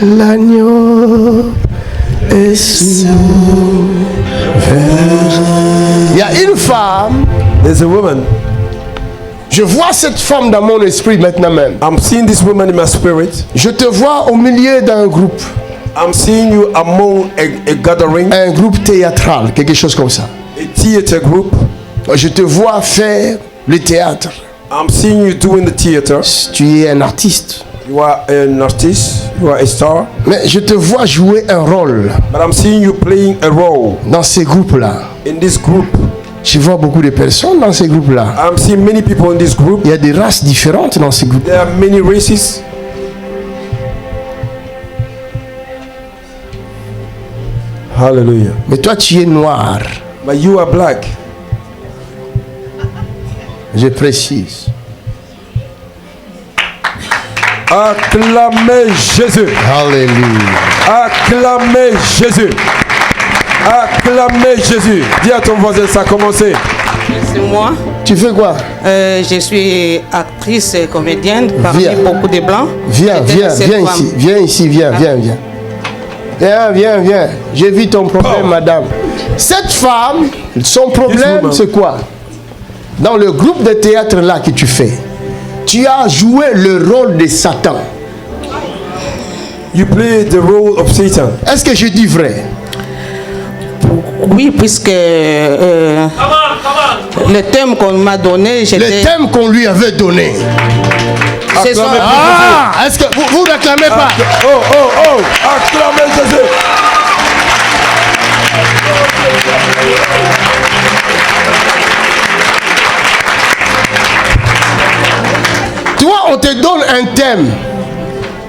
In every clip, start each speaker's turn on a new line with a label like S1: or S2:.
S1: L'agneau est sauveur. Il y a une femme.
S2: There's a woman.
S1: Je vois cette femme dans mon esprit maintenant même.
S2: I'm seeing this woman in my spirit.
S1: Je te vois au milieu d'un groupe.
S2: I'm seeing you among a gathering.
S1: Un groupe théâtral, quelque chose comme ça.
S2: A theater group.
S1: Je te vois faire le théâtre.
S2: I'm seeing you doing the theater.
S1: Tu es un artiste.
S2: You are an artist. You are a star.
S1: Mais je te vois jouer un rôle.
S2: But I'm seeing you playing a role.
S1: Dans ces groupes-là.
S2: In this group.
S1: Je vois beaucoup de personnes dans ces groupes-là.
S2: I'm seeing many people in this group.
S1: Il y a des races différentes dans ces groupes.
S2: There are many races. Hallelujah.
S1: Mais toi, tu es noir.
S2: But you are black.
S1: Je précise.
S2: Acclamez Jésus.
S1: Alléluia.
S2: Acclamez Jésus. Acclamez Jésus. Dis à ton voisin, ça a commencé.
S3: C'est moi.
S1: Tu fais quoi?
S3: Je suis actrice et comédienne parmi beaucoup de blancs.
S1: Viens ici. Viens. J'ai vu ton problème, madame. Cette femme, son problème, c'est quoi? Dans le groupe de théâtre là que tu fais, tu as joué le rôle de Satan.
S2: You play the role of Satan.
S1: Est-ce que je dis vrai?
S3: Oui, puisque le thème qu'on m'a donné,
S1: le thème qu'on lui avait donné.
S3: C'est ça.
S1: Ah, est-ce que vous réclamez pas?
S2: Oh, acclamez Jésus.
S1: Toi, on te donne un thème.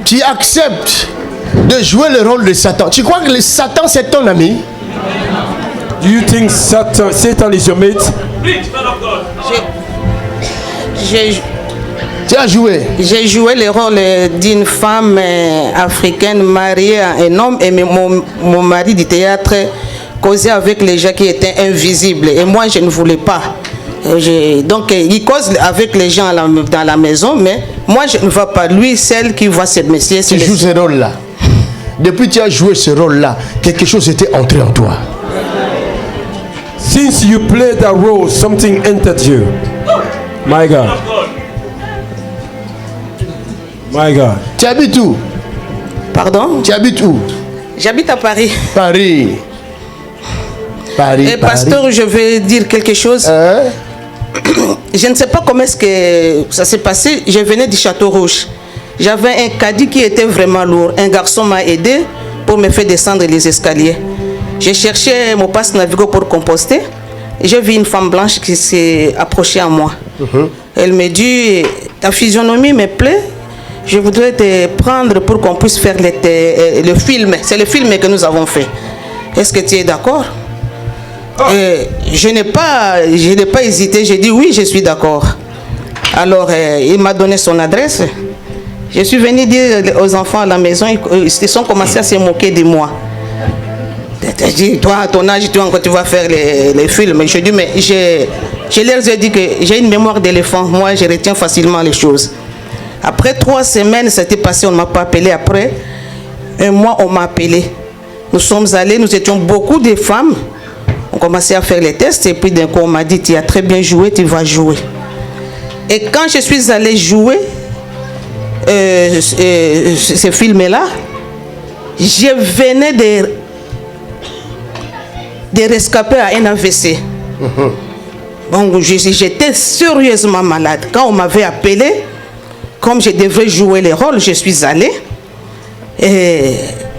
S1: Tu acceptes de jouer le rôle de Satan. Tu crois que le Satan, c'est ton ami?
S2: Do you think Satan is your mate?
S1: Tu as joué?
S3: J'ai joué le rôle d'une femme africaine mariée à un homme et mon mari du théâtre causait avec les gens qui étaient invisibles et moi je ne voulais pas. Donc il cause avec les gens dans la maison, mais moi je ne vois pas. Lui, celle qui voit ce monsieur.
S1: Tu joues ce rôle-là. Depuis que tu as joué ce rôle-là, quelque chose était entré en toi.
S2: Since you played that role, something entered you. My God. My God.
S3: Tu habites où? Pardon?
S1: Tu habites où?
S3: J'habite à Paris.
S1: Paris.
S3: Et pasteur, je vais dire quelque chose. Je ne sais pas comment est-ce que ça s'est passé. Je venais du Château Rouge. J'avais un caddie qui était vraiment lourd. Un garçon m'a aidé pour me faire descendre les escaliers. J'ai cherché mon passe Navigo pour composter. J'ai vu une femme blanche qui s'est approchée à moi. Elle me dit, ta physionomie me plaît. Je voudrais te prendre pour qu'on puisse faire le film. C'est le film que nous avons fait. Est-ce que tu es d'accord? Je n'ai pas hésité. J'ai dit oui, je suis d'accord. Alors, il m'a donné son adresse. Je suis venu dire aux enfants à la maison, ils sont commencé à se moquer de moi. J'ai dit, toi, à ton âge, tu vas faire les films. Je dis, mais je leur ai dit que j'ai une mémoire d'éléphant. Moi, je retiens facilement les choses. Après 3 semaines, c'était passé, on ne m'a pas appelé. Après un mois, on m'a appelé. Nous sommes allés, nous étions beaucoup de femmes. On commençait à faire les tests et puis d'un coup, on m'a dit, tu as très bien joué, tu vas jouer. Et quand je suis allé jouer ce film-là, je venais de rescaper à un AVC. Donc, j'étais sérieusement malade. Quand on m'avait appelé, comme je devais jouer les rôles, je suis allée. Et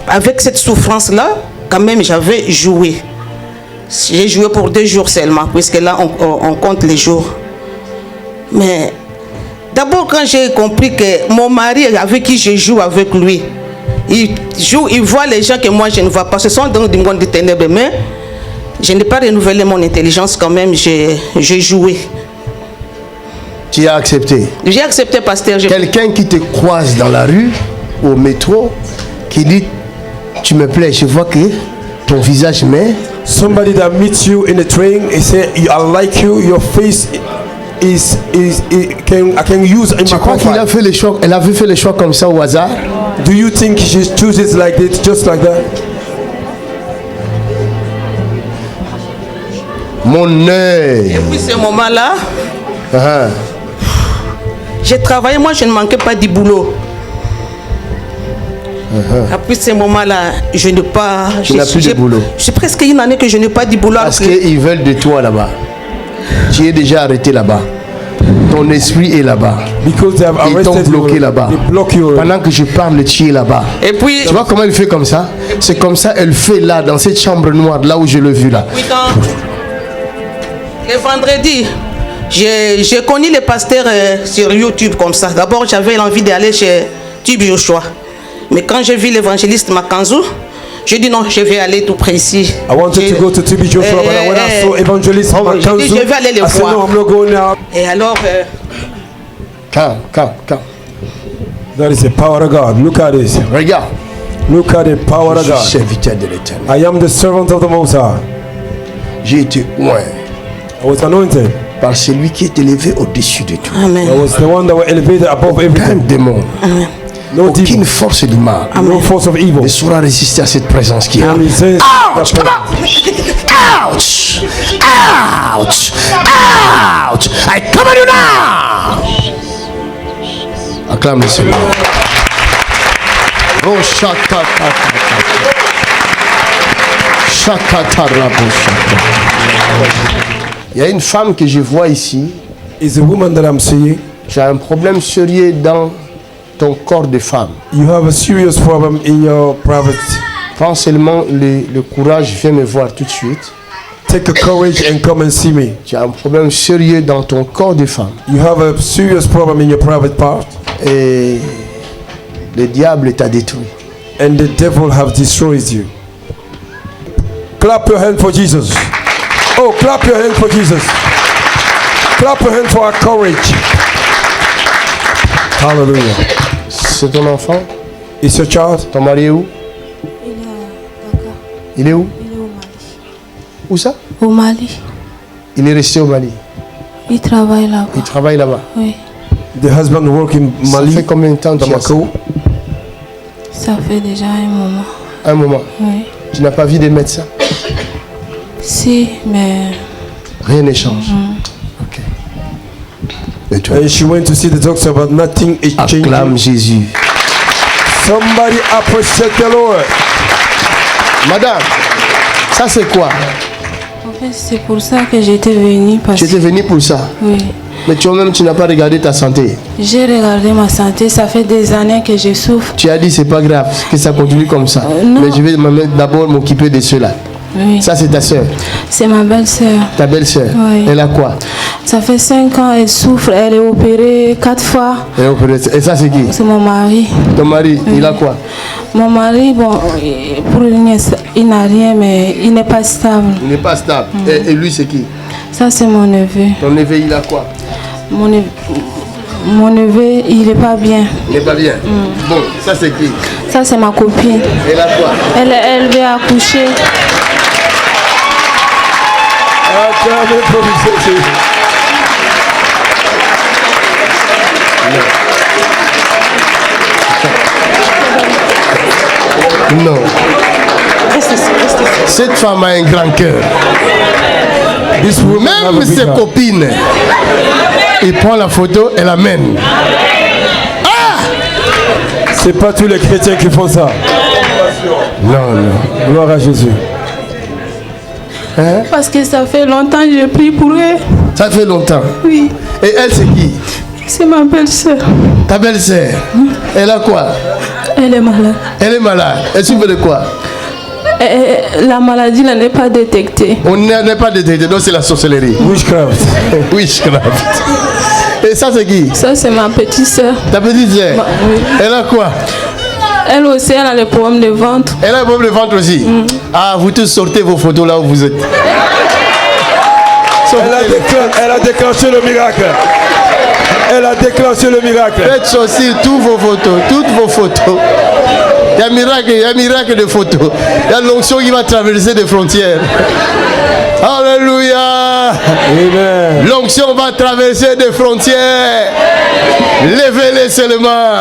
S3: avec cette souffrance-là, quand même, j'avais joué. J'ai joué pour 2 jours seulement, puisque là, on compte les jours. Mais d'abord, quand j'ai compris que mon mari, avec qui je joue avec lui, il voit les gens que moi, je ne vois pas. Ce sont dans du monde des ténèbres, mais je n'ai pas renouvelé mon intelligence quand même, j'ai joué.
S1: Tu as accepté?
S3: J'ai accepté, pasteur.
S1: Quelqu'un qui te croise dans la rue, au métro, qui dit, tu me plais, je vois que ton visage m'est...
S2: Somebody that meets you in the train and say, I like you, your face I can use in
S1: Tu
S2: my
S1: crois qu'il a
S2: profile.
S1: fait les choix, elle avait fait les choix comme ça au hasard?
S2: Do you think she chooses like this, just like that?
S1: Mon œil.
S3: Et puis ce moment-là,
S1: Ah.
S3: j'ai travaillé, moi je ne manquais pas du boulot. Après ce moment-là, je n'ai pas.
S1: Tu n'as plus de boulot.
S3: C'est presque une année que je n'ai pas de boulot.
S1: Parce qu'ils veulent de toi là-bas. Tu es déjà arrêté là-bas. Ton esprit est là-bas.
S2: Because they have
S1: Ils t'ont
S2: arrested
S1: bloqué
S2: you.
S1: là-bas.
S2: They block you.
S1: Pendant que je parle, tu es là-bas.
S3: Et puis,
S1: Tu vois comment elle fait comme ça? C'est comme ça elle fait là, dans cette chambre noire, là où je l'ai vu là.
S3: oui, le vendredi, j'ai connu les pasteurs sur YouTube comme ça. D'abord, j'avais l'envie d'aller chez Tube Joshua. Mais quand j'ai vu l'évangéliste Makanzou, j'ai dit non, je vais aller tout près ici.
S2: I wanted to go to TB Joshua, but when I saw Evangelist Makanzu,
S3: je vais aller les
S2: I said,
S3: voir.
S2: no, I'm not going now.
S3: Et alors,
S1: Calme.
S2: That is the power of God. Look at this.
S1: Regarde.
S2: Look at the power of
S1: Je suis
S2: God.
S1: serviteur de l'Éternel.
S2: I am the servant of the Most High.
S1: J'ai été oint
S2: I was anointed.
S1: par celui qui est élevé au-dessus de tout.
S3: Amen.
S2: I was the one that was elevated above
S1: Aucun
S2: everything.
S1: démon,
S2: No
S1: aucune
S2: demon,
S1: force du mal
S2: no force of evil.
S1: ne saura résister à cette présence qui est là.
S2: And he says,
S1: Ouch! Come on! Ouch! Ouch! Ouch! I command you now! Acclame le Seigneur. Oh, shaka, il y a une femme que je vois ici.
S2: is a woman that I'm seeing.
S1: Tu as un problème sérieux dans ton corps de femme.
S2: You have a serious problem in your private.
S1: Prends seulement le courage, viens me voir tout de suite.
S2: Take the courage and come and see me.
S1: Tu as un problème sérieux dans ton corps de femme.
S2: You have a serious problem in your private part.
S1: Et le diable t'a détruit.
S2: And the devil have destroyed you. Clap your hand for Jesus. Oh, clap your hand for Jesus. Clap your hand for our courage. Hallelujah.
S1: C'est ton enfant?
S2: It's your child.
S1: Ton mari est où? Il est où?
S4: Il est au Mali.
S1: Où ça?
S4: Au Mali.
S1: Il est resté au Mali.
S4: Il travaille là-bas.
S1: Il travaille là-bas.
S4: Oui.
S2: The husband work in
S1: Ça
S2: Mali,
S1: fait combien de temps tu as ça?
S2: Bamako.
S4: Ça fait déjà un moment.
S1: Un moment.
S4: Oui.
S1: Tu n'as pas vu des médecins?
S4: Si, mais
S1: Rien ne change. Ok. Et toi?
S2: And she went to see the doctor, but nothing is
S1: Acclame
S2: changing.
S1: Jésus.
S2: Somebody appreciate the Lord.
S1: Madame, ça c'est quoi?
S4: en fait, c'est pour ça que j'étais venue. Parce
S1: Tu étais venu pour ça.
S4: oui.
S1: Mais toi-même, tu n'as pas regardé ta santé.
S4: J'ai regardé ma santé. Ça fait des années que je souffre.
S1: Tu as dit c'est pas grave, que ça continue comme ça.
S4: Non.
S1: Mais je vais d'abord m'occuper de cela.
S4: Oui.
S1: Ça c'est ta soeur,
S4: C'est ma belle-sœur.
S1: ta belle-soeur.
S4: Oui.
S1: Elle a quoi?
S4: Ça fait 5 ans, elle souffre. Elle est opérée 4 fois.
S1: Elle est opérée. Et ça c'est qui?
S4: C'est mon mari.
S1: Ton mari, il a quoi?
S4: Mon mari, bon, pour lui, il n'a rien, mais il n'est pas stable.
S1: Il n'est pas stable. Et lui c'est qui?
S4: Ça, c'est mon neveu.
S1: Ton neveu il a quoi?
S4: Mon neveu, il n'est pas bien.
S1: Il n'est pas bien. Bon, ça c'est qui?
S4: Ça, c'est ma copine.
S1: Elle a quoi?
S4: Elle veut accoucher.
S2: Acclamez pour Jésus.
S1: Non. Cette femme a un grand cœur.
S2: This woman have a
S1: Même
S2: big
S1: ses
S2: heart.
S1: copines, il prend la photo et l'amène.
S2: C'est pas tous les chrétiens qui font ça.
S1: Non, non.
S2: Gloire à Jésus.
S4: Parce que ça fait longtemps que je prie pour elle.
S1: Ça fait longtemps.
S4: Oui,
S1: Et elle c'est qui?
S4: c'est ma belle-sœur.
S1: Ta belle-sœur. Elle a quoi?
S4: Elle est malade.
S1: Elle est malade. Elle souffre de quoi?
S4: La maladie n'est pas détectée.
S1: On n'est pas détecté, donc c'est la sorcellerie.
S2: Witchcraft.
S1: Witchcraft. Et ça c'est qui?
S4: Ça, c'est ma petite sœur.
S1: Ta petite sœur.
S4: Oui.
S1: Elle a quoi?
S4: Elle aussi, elle a le problème de ventre.
S1: Elle a un problème de ventre aussi. Ah, vous tous sortez vos photos là où vous êtes.
S2: Elle a déclenché le miracle. Elle a déclenché le miracle.
S1: Faites sortir toutes vos photos. Il y a un miracle de photos. Il y a l'onction qui va traverser des frontières. Alléluia.
S2: Amen.
S1: L'onction va traverser des frontières. Levez-les seulement.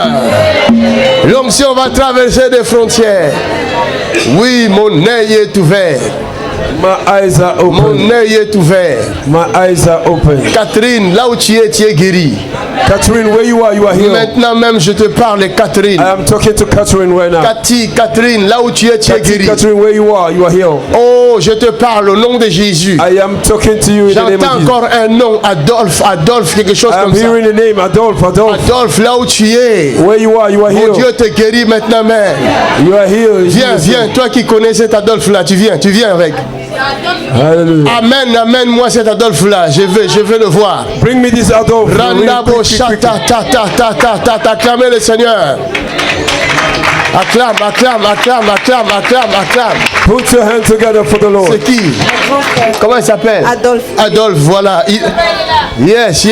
S1: L'onction va traverser des frontières. Oui, mon œil est ouvert.
S2: My eyes are open.
S1: Mon œil est ouvert.
S2: My eyes are open.
S1: Catherine, là où tu es guérie.
S2: Catherine, where you are healed.
S1: Maintenant même, je te parle, Catherine.
S2: I am talking to Catherine right now.
S1: Catherine, là où tu es guérie.
S2: Catherine, where you are healed.
S1: Oh, je te parle au nom de Jésus.
S2: I am talking to you in the name of Jesus.
S1: J'entends encore un nom, Adolphe, quelque chose comme ça.
S2: I am hearing the name, Adolphe.
S1: Adolphe, là où tu es.
S2: Where you are healed.
S1: Mon Dieu te guérit maintenant même.
S2: You are healed.
S1: Viens, toi qui connais cet Adolphe-là, tu viens avec.
S2: Hallelujah.
S1: Amen, moi cet Adolphe-là, je veux le voir.
S2: Bring me this Adolphe.
S1: Randabo chata ta acclamez le Seigneur. Acclame.
S2: Put your hands together for the Lord.
S1: C'est qui? Comment il s'appelle? Adolphe, voilà. Yes.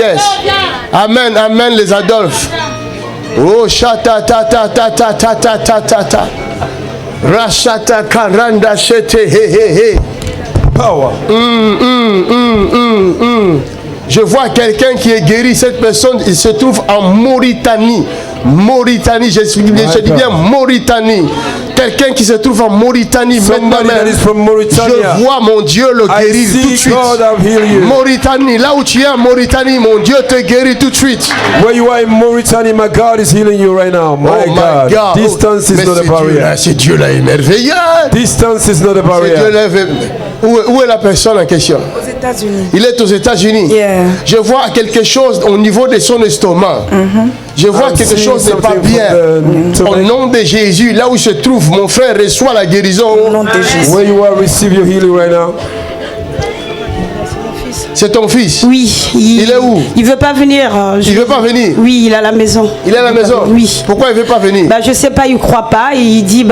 S1: Amen, les Adolphes. Oh, chata ta. Rashata karanda shete he.
S2: Power.
S1: Je vois quelqu'un qui est guéri. Cette personne, il se trouve en Mauritanie. Je dis bien Mauritanie. Quelqu'un qui se trouve en Mauritanie maintenant même. Je vois mon Dieu le guérir tout de suite. Mauritanie, là où tu es en Mauritanie, mon Dieu te guérit tout de suite.
S2: Where you are in Mauritania, my God is healing you right now. My God. Distance is not a barrier.
S1: C'est Dieu là est merveilleux.
S2: Distance is not a barrier.
S1: Où est la personne en question?
S4: Aux États-Unis.
S1: Il est aux États-Unis.
S4: Yeah.
S1: Je vois quelque chose au niveau de son estomac. Je vois quelque chose n'est pas bien. Au nom de Jésus, là où se trouve mon frère, reçoit la guérison.
S4: Au nom de Jésus.
S2: Where you are, receive your healing right now.
S1: C'est ton fils?
S5: Oui.
S1: Il est où?
S5: Il veut pas venir.
S1: Il veut pas venir?
S5: Oui, il est à la maison.
S1: Il est à la maison?
S5: Oui.
S1: Pourquoi il veut pas venir?
S5: Je sais pas, il croit pas. Il dit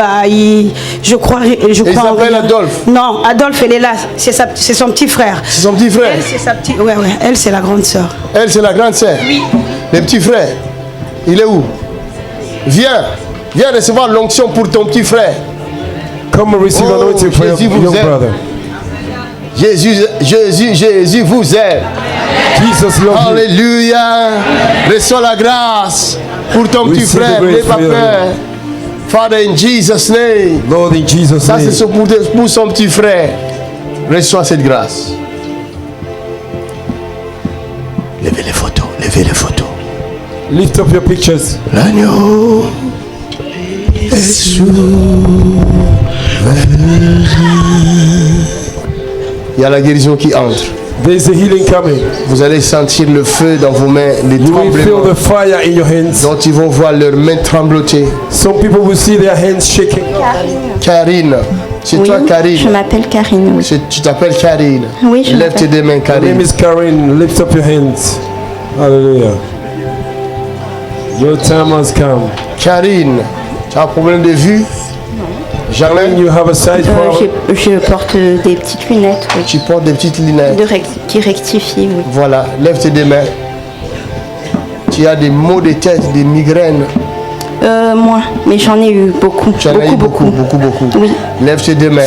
S5: je crois.
S1: Il s'appelle Adolphe?
S5: Non, Adolphe, elle est là. C'est son petit frère.
S1: C'est son petit frère?
S5: Elle, c'est sa petite. Ouais. Elle, c'est la grande sœur.
S1: Elle, c'est la grande sœur?
S5: Oui.
S1: Le petit frère, il est où? Viens recevoir l'onction pour ton petit frère.
S2: Come and receive anointing for your brother.
S1: Jésus vous aime.
S2: Jesus loves you.
S1: Alléluia. Reçois la grâce pour ton petit frère. N'aie pas peur. Father, in Jesus' name.
S2: Lord, in Jesus' name.
S1: Ça, c'est pour son petit frère. Reçois cette grâce. Levez les photos.
S2: Lift up your pictures.
S1: L'agneau est souverain. Il y a la guérison qui entre.
S2: There's a healing coming.
S1: Vous allez sentir le feu dans vos mains, les
S2: You will feel
S1: tremblements.
S2: the fire in your hands.
S1: Donc ils vont voir leurs mains trembloter.
S2: Some people will see their hands shaking.
S1: Karine, c'est toi Karine?
S6: Je m'appelle Karine, oui.
S1: Tu t'appelles Karine?
S6: Oui, je
S1: Lève tes deux mains,
S2: My name
S1: Karine.
S2: is Karen. Lift up your hands. Hallelujah. Your time has come.
S1: Karine, tu as un problème de vue? Jamais.
S2: You have a sight problem.
S6: Je porte des petites lunettes, oui.
S1: Tu portes des petites lunettes.
S6: Qui rectifient, oui.
S1: Voilà, lève tes deux mains. Tu as des maux de tête, des migraines.
S6: Moi, mais j'en ai eu beaucoup.
S1: Tu en as eu beaucoup.
S6: Oui.
S1: Lève tes deux mains.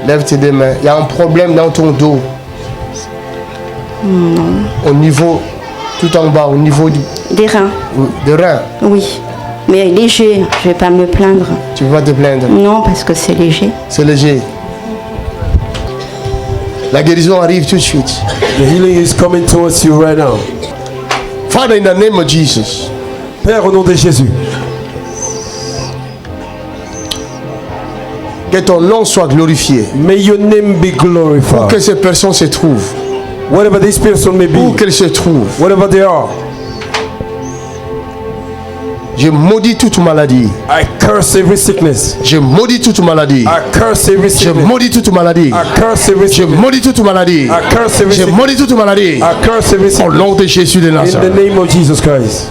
S1: Il y a un problème dans ton dos.
S6: Non.
S1: Au niveau, tout en bas, au niveau
S6: Des reins.
S1: des reins.
S6: Oui. Mais léger, je vais pas me plaindre.
S1: Tu ne peux pas te plaindre.
S6: Non, parce que c'est léger.
S1: C'est léger. La guérison arrive tout de suite.
S2: The healing is coming towards you right now.
S1: Father, in the name of Jesus.
S2: Père, au nom de Jésus.
S1: Que ton nom soit glorifié.
S2: May your name be
S1: Où
S2: glorified.
S1: que ces personnes se trouvent.
S2: Whatever this person may
S1: Où
S2: be,
S1: qu'elles se trouvent.
S2: whatever they are,
S1: Je maudis toute maladie.
S2: I curse every sickness.
S1: Je maudis toute maladie.
S2: I curse every
S1: Je
S2: sickness.
S1: maudis toute maladie.
S2: I curse every
S1: Je
S2: sickness.
S1: maudis toute maladie.
S2: I curse every
S1: Je
S2: sickness.
S1: maudis toute maladie.
S2: I curse every
S1: Au
S2: sickness.
S1: nom de Jésus de
S2: In the
S1: Nazareth.
S2: name of Jesus Christ.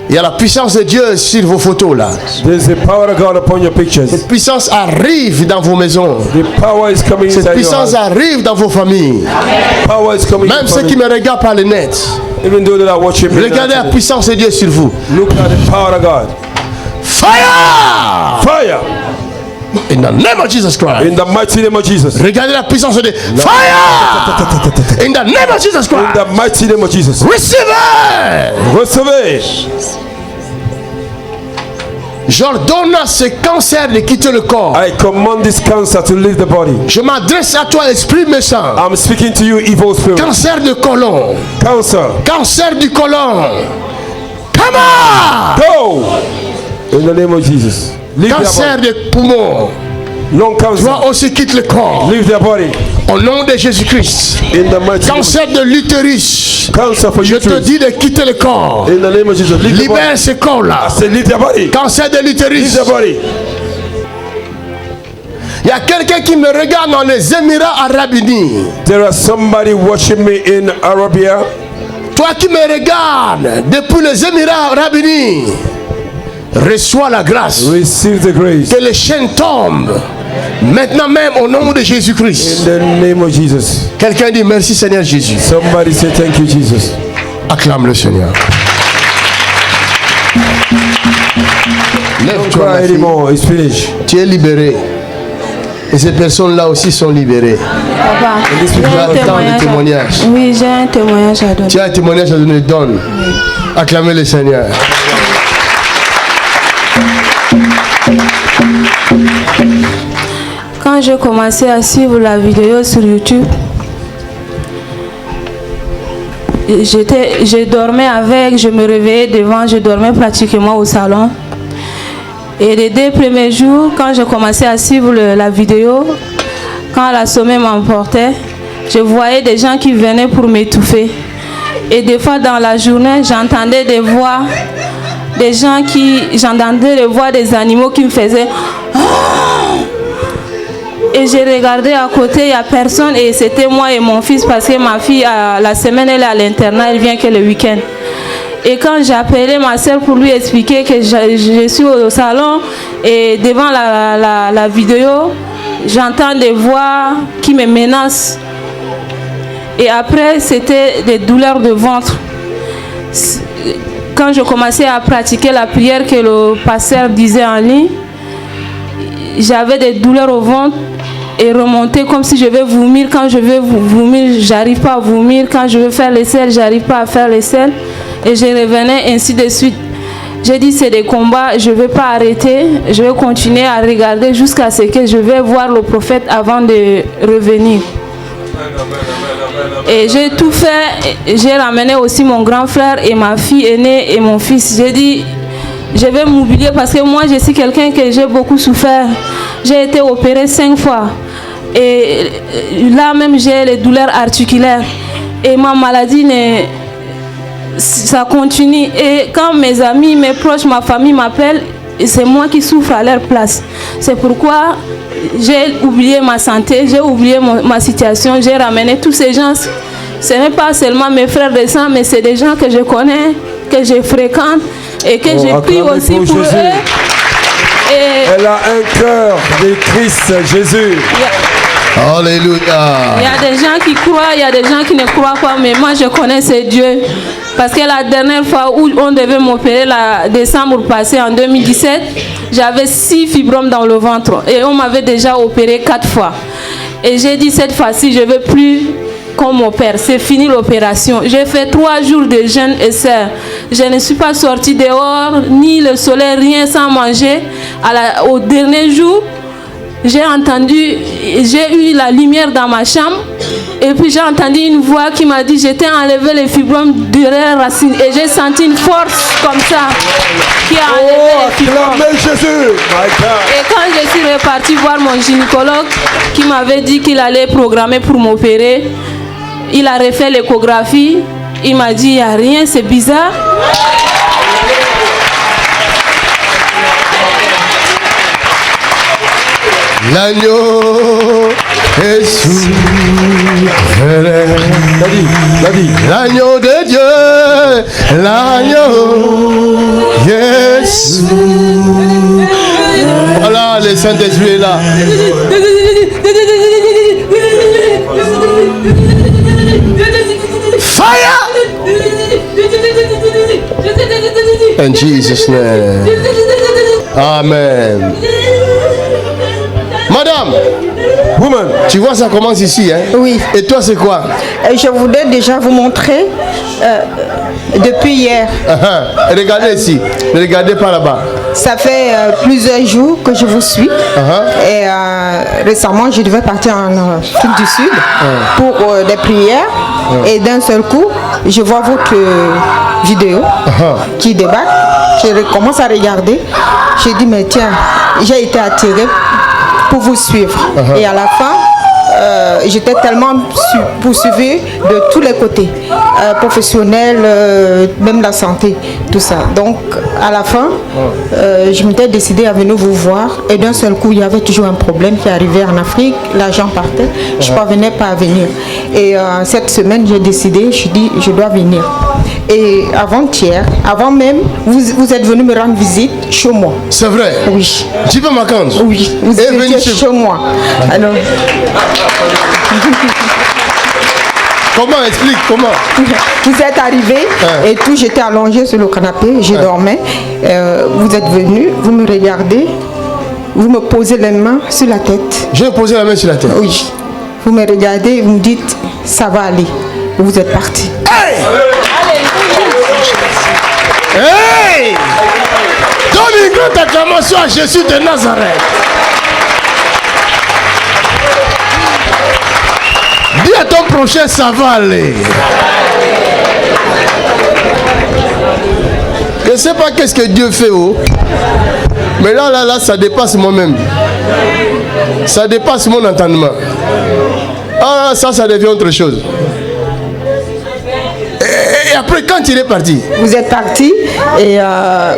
S1: Il y a la puissance de Dieu sur vos photos là.
S2: There's the power of God upon your pictures.
S1: Cette puissance arrive dans vos maisons.
S2: The power is coming
S1: Cette
S2: inside your
S1: puissance
S2: heart.
S1: arrive dans vos familles.
S2: Power is coming
S1: Même ceux qui me regardent par le net.
S2: Even though that are watching me
S1: Regardez la
S2: now,
S1: puissance de Dieu sur vous.
S2: look at the power of God.
S1: Fire!
S2: Fire!
S1: In the name of Jesus Christ.
S2: In the mighty name of Jesus.
S1: Regardez la puissance de fire. In the name of Jesus Christ.
S2: In the mighty name of Jesus.
S1: Recevez.
S2: Recevez.
S1: J'ordonne à ce cancer de quitter le corps.
S2: I command this cancer to leave the body.
S1: Je m'adresse à toi, esprit méchant.
S2: I'm speaking to you, evil spirit.
S1: Cancer de côlon.
S2: Cancer.
S1: Cancer du côlon. Come on.
S2: Go. In the name of Jesus. Leave
S1: Cancer des poumons.
S2: Lung cancer.
S1: Toi aussi quitte le corps.
S2: Leave their body.
S1: Au nom de Jésus-Christ.
S2: In the mighty
S1: Cancer de l'utérus.
S2: Cancer for
S1: Je te dis de quitter le corps.
S2: In the name of Jesus.
S1: Libère ce corps-là.
S2: Leave their body.
S1: Cancer de l'utérus.
S2: Leave their body.
S1: Il y a quelqu'un qui me regarde dans les Émirats Arabes Unis.
S2: There is somebody watching me in Arabia.
S1: Toi qui me regardes depuis les Émirats Arabes Unis, reçois la grâce.
S2: Receive the grace.
S1: Que les chaînes tombent. Maintenant même au nom de Jésus-Christ.
S2: In the name of Jesus.
S1: Quelqu'un dit merci Seigneur Jésus.
S2: Somebody say thank you Jesus.
S1: Acclame le Seigneur.
S2: Don't cry anymore. It's finished.
S1: Tu es libéré. Et ces personnes-là aussi sont libérées.
S4: Papa, j'ai un témoignage. Oui, j'ai un témoignage à donner.
S1: Tu as un témoignage à donner, donne. Oui. Acclamez le Seigneur.
S4: Quand j'ai commencé à suivre la vidéo sur YouTube, je dormais avec, je me réveillais devant, je dormais pratiquement au salon. Et les 2 premiers jours, quand j'ai commencé à suivre la vidéo, quand la sommeil m'emportait, je voyais des gens qui venaient pour m'étouffer. Et des fois dans la journée, j'entendais des voix, j'entendais les voix des animaux qui me faisaient et j'ai regardé à côté, il n'y a personne et c'était moi et mon fils parce que ma fille, la semaine, elle est à l'internat, elle vient que le week-end. Et quand j'ai appelé ma soeur pour lui expliquer que je suis au salon et devant la vidéo, j'entends des voix qui me menacent. Et après, c'était des douleurs de ventre. Quand je commençais à pratiquer la prière que le pasteur disait en ligne, j'avais des douleurs au ventre et remonter comme si je vais vomir. Quand je vais vomir, j'arrive pas à vomir. Quand je veux faire les selles, j'arrive pas à faire les selles. Et je revenais ainsi de suite. J'ai dit c'est des combats, je ne vais pas arrêter. Je vais continuer à regarder jusqu'à ce que je vais voir le prophète avant de revenir. Et j'ai tout fait. J'ai ramené aussi mon grand frère et ma fille aînée et mon fils. J'ai dit je vais m'oublier parce que moi je suis quelqu'un que j'ai beaucoup souffert. J'ai été opérée 5 fois. Et là même j'ai les douleurs articulaires. Et ma maladie, ça continue. Et quand mes amis, mes proches, ma famille m'appellent, c'est moi qui souffre à leur place. C'est pourquoi j'ai oublié ma santé, j'ai oublié ma situation, j'ai ramené tous ces gens. Ce n'est pas seulement mes frères de sang, mais c'est des gens que je connais, que je fréquente et que je prie aussi pour eux. Et
S2: elle a un cœur de Christ Jésus.
S1: Alléluia.
S4: Il y a des gens qui croient, il y a des gens qui ne croient pas, mais moi je connais ce Dieu. Parce que la dernière fois où on devait m'opérer, décembre passé, en 2017, j'avais 6 fibromes dans le ventre. Et on m'avait déjà opéré 4 fois. Et j'ai dit cette fois-ci, je ne veux plus qu'on m'opère. C'est fini l'opération. J'ai fait 3 jours de jeûne et serre. Je ne suis pas sortie dehors, ni le soleil, rien sans manger. Au dernier jour, j'ai eu la lumière dans ma chambre et puis j'ai entendu une voix qui m'a dit je t'ai enlevé les fibromes de la racine et j'ai senti une force comme ça qui a enlevé les fibromes.
S2: Jésus.
S4: Et quand je suis repartie voir mon gynécologue qui m'avait dit qu'il allait programmer pour m'opérer, il a refait l'échographie, il m'a dit il n'y a rien, c'est bizarre.
S1: L'agneau est souverain. L'agneau de Dieu, l'agneau Jésus. Voilà, le Saint-Esprit est là. Fire! In Jesus' name. Amen. Madame,
S2: Woman,
S1: tu vois, ça commence ici, hein?
S5: Oui.
S1: Et toi, c'est quoi?
S5: Je voudrais déjà vous montrer depuis hier.
S1: Regardez ici, regardez par là-bas.
S5: Ça fait plusieurs jours que je vous suis. Et récemment, je devais partir en Afrique du Sud pour des prières. Et d'un seul coup, je vois votre vidéo qui débarque. Je commence à regarder. J'ai dit, mais tiens, j'ai été attirée pour vous suivre. Et à la fin, j'étais tellement poursuivie de tous les côtés, professionnels, même la santé, tout ça. Donc, à la fin, je m'étais décidée à venir vous voir. Et d'un seul coup, il y avait toujours un problème qui arrivait en Afrique. L'argent partait. Je ne parvenais pas à venir. Et cette semaine, j'ai décidé, je dis, je dois venir. Et avant-hier, avant même, vous êtes venu me rendre visite chez moi.
S1: C'est vrai?
S5: Oui.
S1: Tu peux m'attendre?
S5: Oui, vous êtes venu chez moi. Alors...
S1: Comment? Explique, comment?
S5: Vous êtes arrivé et tout, j'étais allongée sur le canapé, je dormais. Vous êtes venu, vous me regardez, vous me posez les mains sur la tête.
S1: Je vais poser la main sur la tête?
S5: Oui. Vous me regardez, vous me dites, ça va aller. Vous êtes parti.
S1: Hey! Hey! Donne une grande acclamation à Jésus de Nazareth. Dis à ton prochain, ça va aller. Je ne sais pas qu'est-ce que Dieu fait, oh. Mais là, ça dépasse moi-même. Ça dépasse mon entendement. Ah, ça devient autre chose. Et après, quand il est parti?
S5: Vous êtes parti et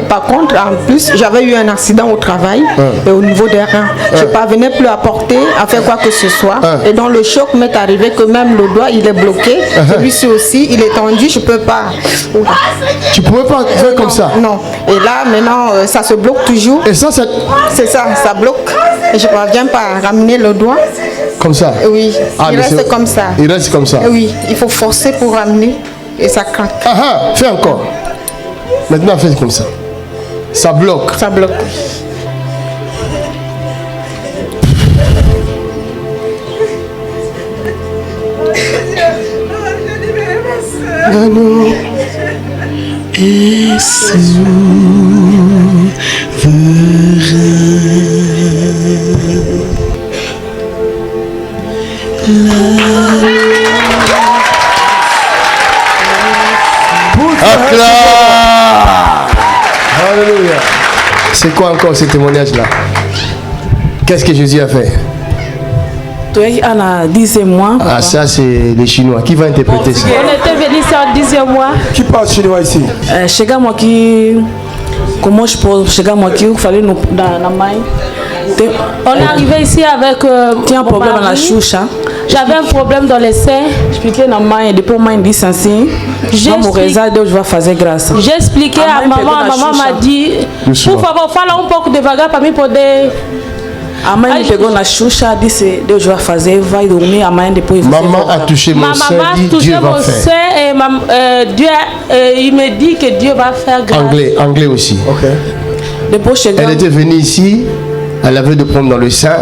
S5: par contre, en plus, j'avais eu un accident au travail et au niveau des reins. Je ne parvenais plus à porter, à faire quoi que ce soit. Et dans le choc m'est arrivé que même le doigt, il est bloqué. Celui-ci aussi, il est tendu, je ne peux pas.
S1: Tu ne pouvais pas faire comme ça?
S5: Non. Et là, maintenant, ça se bloque toujours.
S1: Et ça,
S5: c'est ça, ça bloque. Et je ne parviens pas à ramener le doigt.
S1: Comme ça?
S5: Oui, il reste comme ça.
S1: Il reste comme ça?
S5: Oui, il faut forcer pour ramener. Et ça craque.
S1: Fais encore. Maintenant, fais comme ça. Ça bloque.
S5: Ça bloque.
S1: Alléluia. C'est quoi encore ce témoignage-là? Qu'est-ce que Jésus a fait? Ah, ça c'est les Chinois. Qui va interpréter ça?
S4: On était venus ça en 10e mois.
S2: Qui parle chinois ici?
S7: Comment je peux chegar moi qui fallait nous dans la main.
S4: On est arrivé ici avec
S7: un problème dans la chouche.
S4: J'avais un problème dans les seins.
S7: Expliqué dans main depuis main dit ainsi. J'ai mon résultat je vais faire grâce.
S4: J'ai expliqué à maman, maman m'a dit por favor, fala um pouco devagar para mim poder.
S7: A mãe pegou na Xuxa, disse Deus vai fazer, vai dormir, amanhã depois você
S1: maman a touché mon sein, dit Dieu va faire.
S4: Et Dieu, il me dit que Dieu va faire grâce.
S1: Anglais aussi.
S2: Okay.
S1: Elle était venue ici, elle avait des problèmes dans le sein.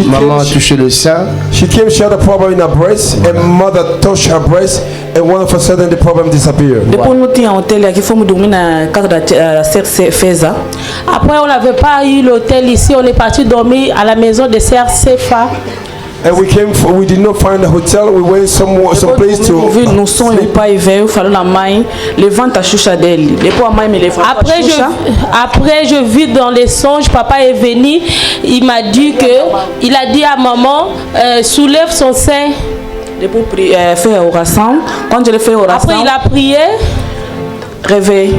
S1: Maman a touché le sein.
S2: She came, she had a problem in her breast, and mother touched her breast, and one of a sudden the problem disappeared.
S7: Depois nous tínhamos hotel aqui, fomos dormir na casa da CRC Feza.
S4: Après on n'avait pas eu l'hôtel ici, on est parti dormir à la maison de CRC Fa.
S2: And we did not find a hotel. We went some place to.
S7: Nous sommes pas veio, falou na mãe, levanta a Xuxa dele. Depois a mãe me levanta.
S4: Après je vis dans les songes, papa est venu, il m'a dit que, il a dit à maman, soulève son sein.
S7: Depois faire oração. Quand je fais oração.
S4: Après il a prié.
S7: Réveil.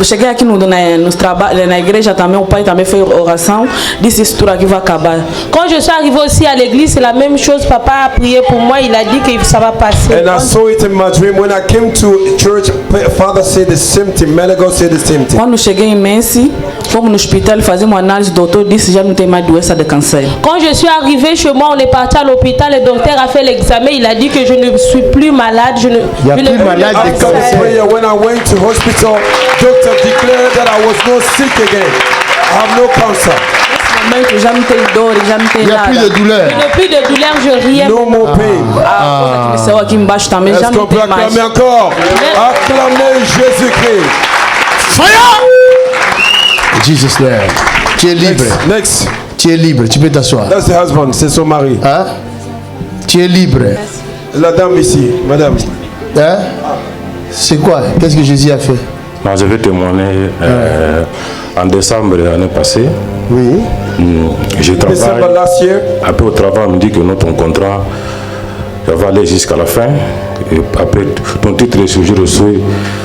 S7: Cheguei aqui no trabalho, na igreja também, o pai também fez oração, disse isso tudo aqui vai acabar.
S4: Quand je suis arrivé aussi à l'église, c'est la même chose, papa a prié pour moi, il a dit que ça va passer.
S2: And I saw it in my dream. When I came to church, Father said the same thing, man of God said the same thing.
S7: Quando cheguei em Messi, fomos no hospital fazer uma análise, o doutor disse já não tem mais doença de câncer.
S4: Quand je suis arrivé chez moi, on est parti à l'hôpital, le docteur a fait l'examen, il a dit que je ne suis plus malade, je ne
S1: plus malade de cancer.
S2: When I went to hospital, doctor declared that I was not sick again. I have no cancer.
S1: Il n'y a plus de douleur.
S4: Il n'y a plus de douleur, je riais.
S2: No more pain. Est-ce qu'on peut acclamer encore? Acclamer Jésus-Christ.
S1: Fire! Jesus name. Tu es libre.
S2: Next.
S1: Tu es libre. Tu peux t'asseoir.
S2: That's the husband. C'est son mari.
S1: Hein? Tu es libre.
S2: La dame ici, madame.
S1: Hein? C'est quoi? Qu'est-ce que Jésus a fait?
S8: Non, je vais témoigner en décembre de l'année passée.
S1: Oui.
S8: Je travaille. Après au travail, on me dit que notre contrat va aller jusqu'à la fin. Et après ton titre de séjour,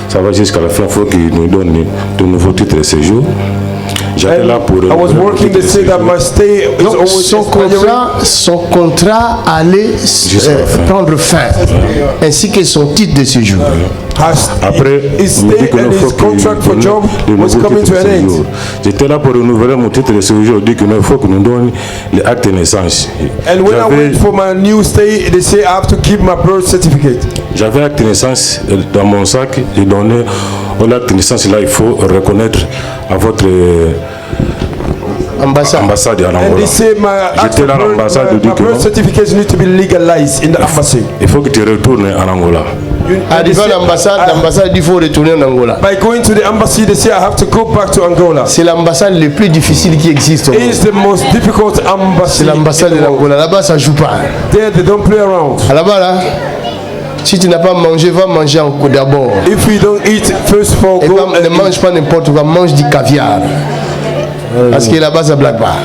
S8: ça va jusqu'à la fin. Il faut qu'il nous donne de nouveaux titres de séjour. J'étais là pour.
S1: Son contrat allait prendre fin, ainsi que son titre de séjour.
S8: Après, j'étais là pour renouveler mon titre de séjour. Il dit qu'il faut que nous donne les actes de naissance.
S2: And when I went for my new stay, they say I have to keep my birth certificate.
S8: J'avais acte de naissance dans mon sac. J'ai donné l'acte de naissance. Là, il faut reconnaître à votre ambassade à l'Angola. J'étais là à l'ambassade.
S2: My birth certificates need to be legalized in the embassy.
S8: Il faut que tu retournes en Angola.
S1: Arrivé à l'ambassade, il faut retourner en Angola.
S2: By going to the embassy, they say I have to go back to Angola.
S1: C'est l'ambassade le plus difficile qui existe.
S2: It's the most difficult embassy.
S1: C'est l'ambassade de l'Angola. Là-bas, ça joue pas.
S2: There, they don't play around.
S1: Là-bas, là. Si tu n'as pas mangé, va manger en d'abord.
S2: If you don't eat, first of all, go
S1: ne mange pas n'importe quoi, mange du caviar. Parce que là-bas, ça blague pas.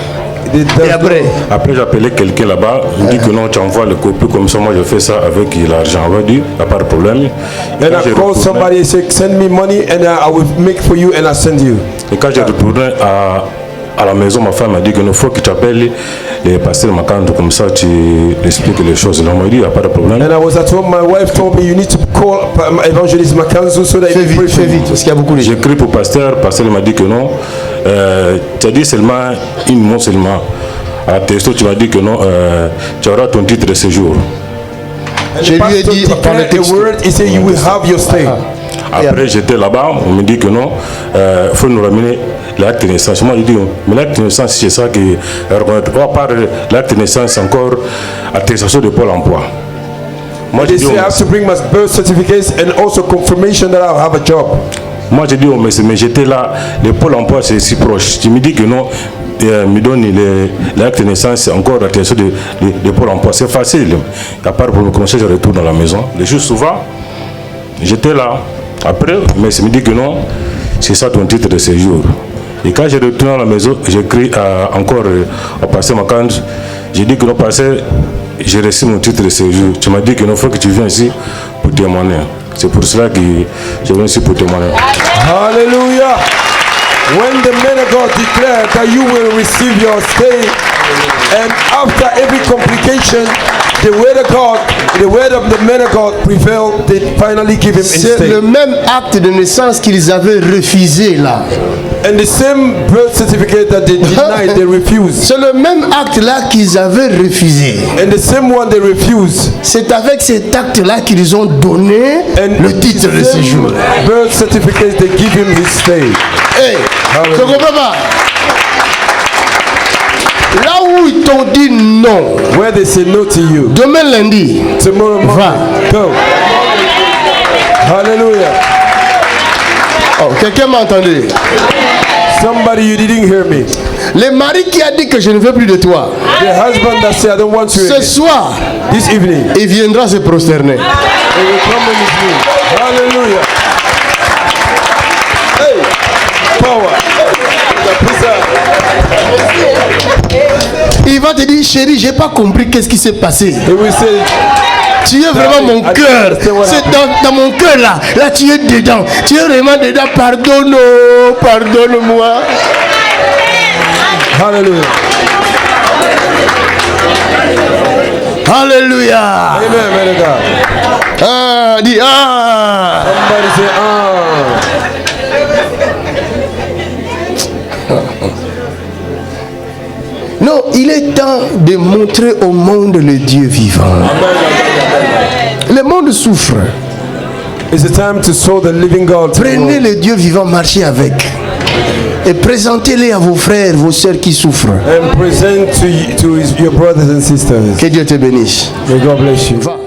S1: Et
S8: après j'appelais quelqu'un là-bas, il me dit que non, tu envoies le copies comme ça, moi je fais ça avec l'argent. On va dire, il n'y a pas de problème.
S2: And I called somebody and said, send me money and I will make for you and I send you.
S8: Et quand j'ai retourné à la maison, ma femme m'a dit qu'il faut que tu appelles les pasteurs Makanto, comme ça tu expliques les choses. Là, on m'a dit, il n'y a pas de problème.
S2: And I was at home, my wife told me, you need to call Evangelist Makanzo so that
S1: fais vite, parce qu'il y a beaucoup de gens.
S8: J'ai écrit pour pasteur m'a dit que non. Tu as dit seulement une mot seulement. À Testo, tu m'as dit que non, tu auras ton titre de séjour.
S1: Je lui ai dit,
S8: après j'étais là-bas, on me dit que non, il faut nous ramener l'acte de naissance. Moi je dis, mais l'acte de naissance c'est ça qui reconnaît. À part l'acte de naissance, encore attestation de Pôle emploi. Moi je dis, I have to bring my birth certificates and also confirmation that I have a job. Moi je dis, oh, mais j'étais là, le Pôle emploi c'est si proche. Tu me dis que non, me donne l'acte de naissance, encore l'attestation de Pôle emploi. C'est facile. À part pour me commencer, je retourne dans la maison. Les jours souvent, j'étais là. Après, mais je me dis que non, c'est ça ton titre de séjour. Et quand je retourne à la maison, j'écris encore au pasteur Makanzo. J'ai dit que non, pasteur, j'ai reçu mon titre de séjour. Tu m'as dit que non, il faut que tu viennes ici pour témoigner. C'est pour cela que je viens ici pour témoigner.
S2: Alléluia. When the man of God declared that you will receive your stay, and after every complication, the word of God, the word of the man of God prevailed. They finally give him his stay.
S1: C'est le même acte de naissance qu'ils avaient refusé là.
S2: And the same birth certificate that they denied, they refused.
S1: C'est le même acte là qu'ils avaient refusé.
S2: And the same one they refused.
S1: C'est avec cet acte là qu'ils ont donné le titre de séjour.
S2: Birth certificate, they give him his stay.
S1: Hey, je comprends pas. Là où ils t'ont dit non,
S2: where they say no to you,
S1: demain lundi,
S2: tomorrow morning,
S1: va.
S2: Go. Hallelujah.
S1: Oh, quelqu'un m'a entendu.
S2: Somebody, you didn't hear me.
S1: Le mari qui a dit que je ne veux plus de toi.
S2: The husband that said I don't want you.
S1: Ce soir,
S2: this evening,
S1: il viendra se prosterner.
S2: He will come on his knees. Hallelujah. Hey, power.
S1: Il va te dire, chérie, j'ai pas compris qu'est-ce qui s'est passé. Tu es vraiment mon cœur. C'est dans mon cœur là. Là, tu es dedans. Tu es vraiment dedans. Pardonne-moi.
S2: Hallelujah.
S1: Alléluia.
S2: Amen, man of God.
S1: Ah, dis ah.
S2: Somebody say ah.
S1: Non, il est temps de montrer au monde le Dieu vivant. Le monde souffre.
S2: It's a time to show the living God.
S1: Prenez le Dieu vivant, marchez avec. Et présentez-les à vos frères, vos sœurs qui souffrent.
S2: And present to your brothers and sisters.
S1: Que Dieu te bénisse.
S2: May God bless you.
S1: Va.